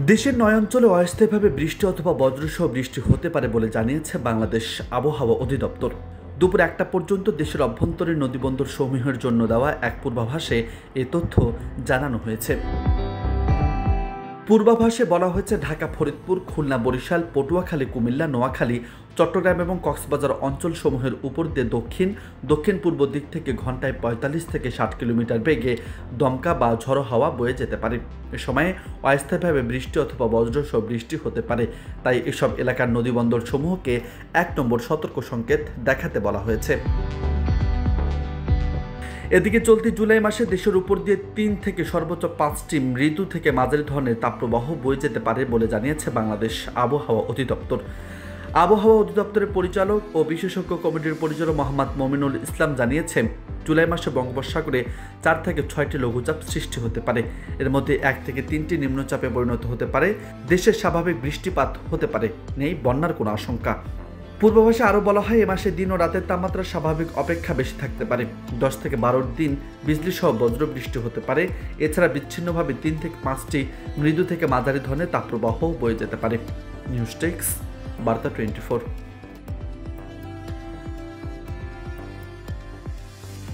দেশের ৯ অঞ্চলে অস্থায়ীভাবে বৃষ্টি অথবা বজ্রসহ বৃষ্টি হতে পারে বলে জানিয়েছে বাংলাদেশ আবহাওয়া অধিদপ্তর। দুপুর ১টা পর্যন্ত দেশের অভ্যন্তরীণ নদীবন্দর সমূহের জন্য দেওয়া এক পূর্বাভাসে এ তথ্য জানানো হয়েছে। পূর্বাভাসে বলা হয়েছে ঢাকা, ফরিদপুর, খুলনা, বরিশাল, পটুয়াখালী, কুমিল্লা, নোয়াখালী, চট্টগ্রাম এবং কক্সবাজার অঞ্চলসমূহের উপর দিয়ে দক্ষিণ পূর্ব দিক থেকে ঘন্টায় ৪৫ থেকে ৬০ কিলোমিটার বেগে দমকা বা ঝড়ো হাওয়া বয়ে যেতে পারে। এ সময়ে অস্থায়ীভাবে বৃষ্টি অথবা বজ্রসহ বৃষ্টি হতে পারে। তাই এসব এলাকার নদীবন্দর সমূহকে ১ নম্বর সতর্ক সংকেত দেখাতে বলা হয়েছে। এদিকে চলতি জুলাই মাসে দেশের উপর দিয়ে ৩ থেকে সর্বোচ্চ ৫টি মৃদু থেকে মাঝারি ধরনের তাপপ্রবাহ বয়ে যেতে পারে বলে জানিয়েছে বাংলাদেশ আবহাওয়া অধিদপ্তর। আবহাওয়া অধিদপ্তরের পরিচালক ও বিশেষজ্ঞ কমিটির পরিচালক মোহাম্মদ মমিনুল ইসলাম জানিয়েছেন, জুলাই মাসে বঙ্গোপসাগরে ৪ থেকে ৬টি লঘুচাপ সৃষ্টি হতে পারে। এর মধ্যে ১ থেকে ৩টি নিম্নচাপে পরিণত হতে পারে। দেশের স্বাভাবিক বৃষ্টিপাত হতে পারে, নেই বন্যার কোনো আশঙ্কা। পূর্বাভাসে আরও বলা হয়, এ মাসে দিন ও রাতের তাপমাত্রা স্বাভাবিক অপেক্ষা বেশি থাকতে পারে। ১০ থেকে ১২ দিন বিজলিসহ বজ্রবৃষ্টি হতে পারে। এছাড়া বিচ্ছিন্নভাবে ৩ থেকে ৫টি মৃদু থেকে মাঝারি ধরনের তাপপ্রবাহ বয়ে যেতে পারে। নিউজ ডেস্ক, বার্তা 24।